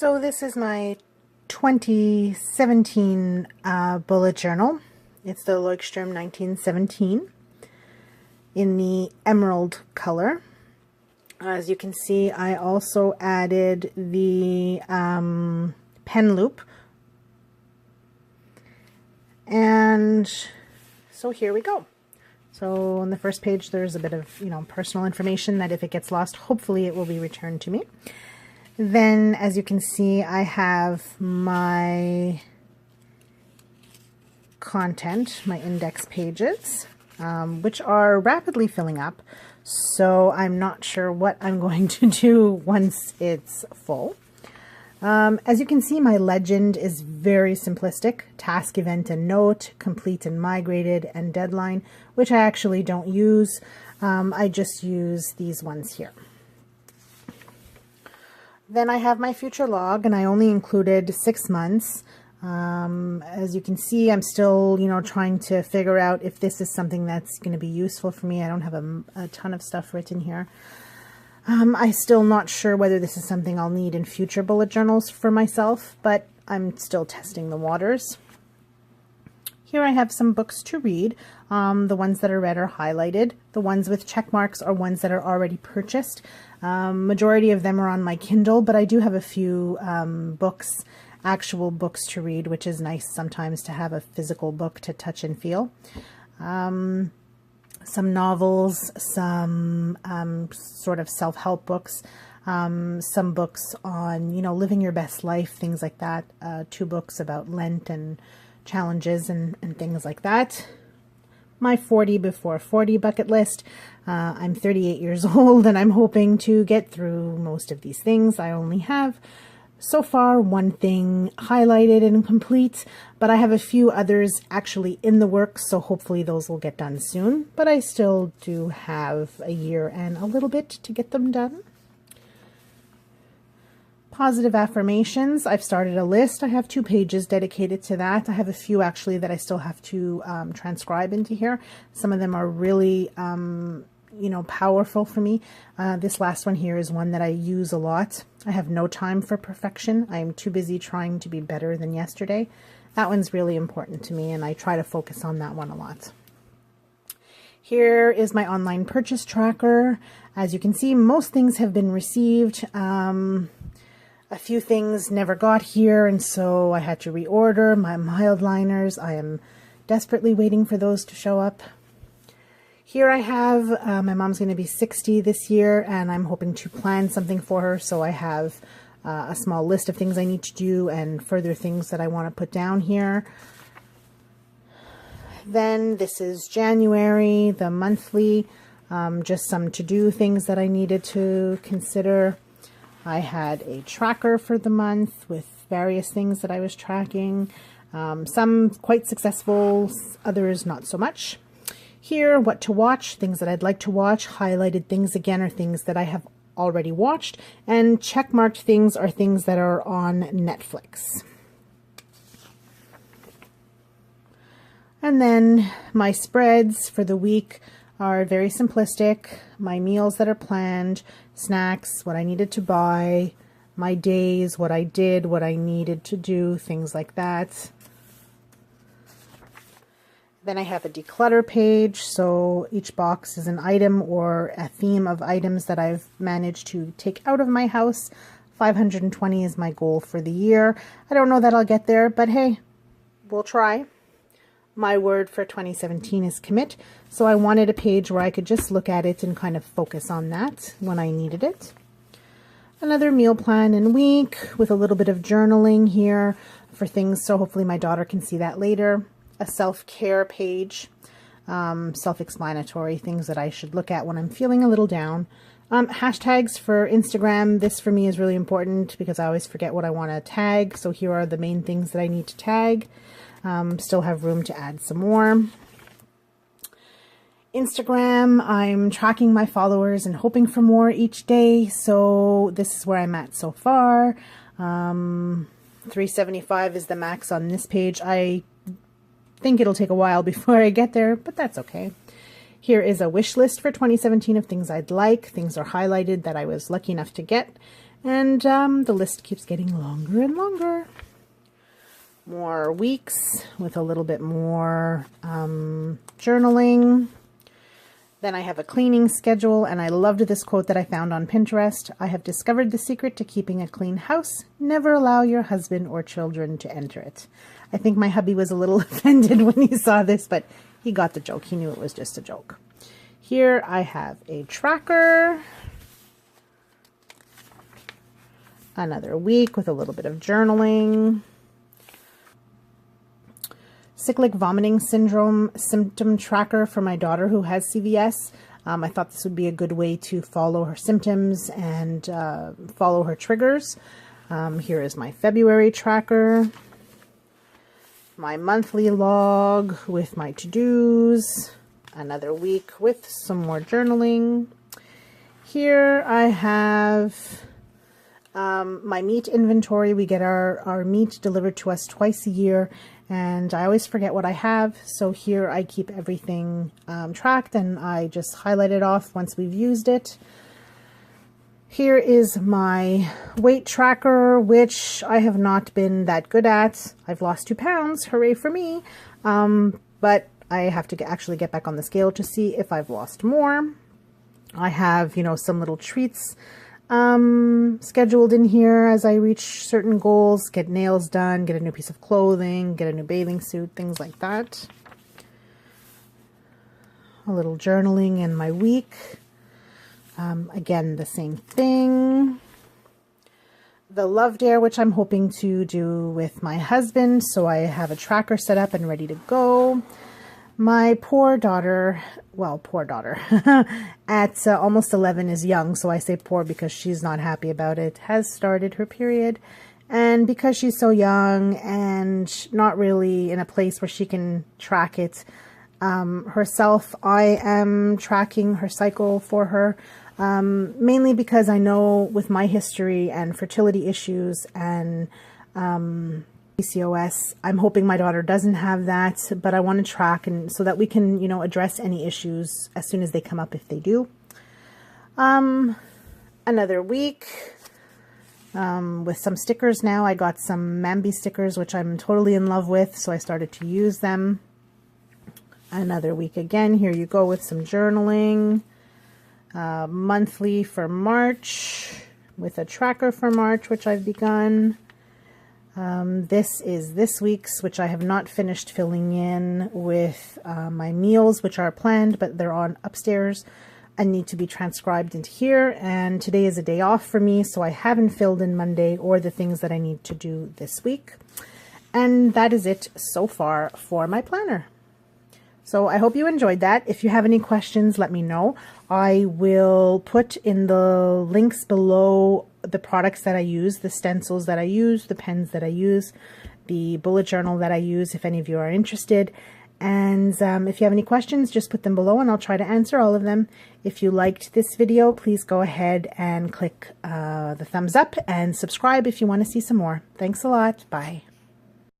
So this is my 2017 bullet journal. It's the Leuchtturm 1917 in the emerald color. As you can see, I also added the pen loop. And so here we go. So on the first page, there's a bit of, personal information that if it gets lost, hopefully it will be returned to me. Then, as you can see, I have my content, my index pages, which are rapidly filling up. So I'm not sure what I'm going to do once it's full. As you can see, my legend is very simplistic: task, event, and note, complete and migrated, and deadline, which I actually don't use. I just use these ones here. Then I have my future log, and I only included 6 months. As you can see, I'm still, trying to figure out if this is something that's going to be useful for me. I don't have a ton of stuff written here. I'm still not sure whether this is something I'll need in future bullet journals for myself, but I'm still testing the waters. Here I have some books to read. The ones that are read are highlighted. The ones with check marks are ones that are already purchased. Majority of them are on my Kindle, but I do have a few books, actual books to read, which is nice sometimes to have a physical book to touch and feel. Some novels, some sort of self-help books, some books on, living your best life, things like that. 2 books about Lent and challenges and things like that. My 40 before 40 bucket list. I'm 38 years old and I'm hoping to get through most of these things. I only have so far one thing highlighted and complete, but I have a few others actually in the works, so hopefully those will get done soon. But I still do have a year and a little bit to get them done. Positive affirmations. I've started a list. I have 2 pages dedicated to that. I have a few actually that I still have to transcribe into here. Some of them are really powerful for me. This last one here is one that I use a lot. I have no time for perfection. I am too busy trying to be better than yesterday. That one's really important to me, and I try to focus on that one a lot. Here is my online purchase tracker. As you can see, most things have been received. A few things never got here, and so I had to reorder. My mild liners, I am desperately waiting for those to show up. Here I have, my mom's going to be 60 this year, and I'm hoping to plan something for her, so I have a small list of things I need to do and further things that I want to put down here. Then this is January, the monthly, just some to-do things that I needed to consider. I had a tracker for the month with various things that I was tracking, some quite successful, others not so much. Here, what to watch, things that I'd like to watch. Highlighted things again are things that I have already watched, and checkmarked things are things that are on Netflix. And then my spreads for the week are very simplistic. My meals that are planned, snacks, what I needed to buy, my days, what I did, what I needed to do, things like that. Then I have a declutter page, so each box is an item or a theme of items that I've managed to take out of my house. 520 is my goal for the year. I don't know that I'll get there, but hey, we'll try. My word for 2017 is commit, so I wanted a page where I could just look at it and kind of focus on that when I needed it. Another meal plan and week with a little bit of journaling here for things, so hopefully my daughter can see that later. A self-care page, self-explanatory things that I should look at when I'm feeling a little down. Hashtags for Instagram. This for me is really important because I always forget what I want to tag, so here are the main things that I need to tag. Still have room to add some more. Instagram, I'm tracking my followers and hoping for more each day, so this is where I'm at so far. 375 is the max on this page. I think it'll take a while before I get there, but that's okay. Here is a wish list for 2017 of things I'd like. Things are highlighted that I was lucky enough to get. And the list keeps getting longer and longer. More weeks with a little bit more journaling. Then I have a cleaning schedule, and I loved this quote that I found on Pinterest. I have discovered the secret to keeping a clean house. Never allow your husband or children to enter it. I think my hubby was a little offended when he saw this, but he got the joke. He knew it was just a joke. Here I have a tracker. Another week with a little bit of journaling. Cyclic vomiting syndrome symptom tracker for my daughter who has CVS. I thought this would be a good way to follow her symptoms and follow her triggers. Here is my February tracker. My monthly log with my to-dos. Another week with some more journaling. Here I have my meat inventory. We get our meat delivered to us twice a year, and I always forget what I have. So here I keep everything tracked, and I just highlight it off once we've used it. Here is my weight tracker, which I have not been that good at. I've lost 2 pounds, hooray for me. But I have to actually get back on the scale to see if I've lost more. I have, you know, some little treats scheduled in here as I reach certain goals, get nails done, get a new piece of clothing, get a new bathing suit, things like that. A little journaling in my week. Again, the same thing. The Love Dare, which I'm hoping to do with my husband, so I have a tracker set up and ready to go. My poor daughter, well, poor daughter, at almost 11 is young, so I say poor because she's not happy about it, has started her period. And because she's so young and not really in a place where she can track it herself, I am tracking her cycle for her, mainly because I know with my history and fertility issues and PCOS, I'm hoping my daughter doesn't have that, but I want to track and so that we can, you know, address any issues as soon as they come up if they do. Another week with some stickers now. I got some Mambi stickers, which I'm totally in love with, so I started to use them. Another week again. Here you go with some journaling. Monthly for March with a tracker for March, which I've begun. This is this week's, which I have not finished filling in with my meals, which are planned, but they're on upstairs and need to be transcribed into here. And today is a day off for me, so I haven't filled in Monday or the things that I need to do this week. And that is it so far for my planner. So I hope you enjoyed that. If you have any questions, let me know. I will put in the links below the products that I use, the stencils that I use, the pens that I use, the bullet journal that I use, if any of you are interested. And if you have any questions, just put them below and I'll try to answer all of them. If you liked this video, please go ahead and click the thumbs up and subscribe if you want to see some more. Thanks a lot. Bye.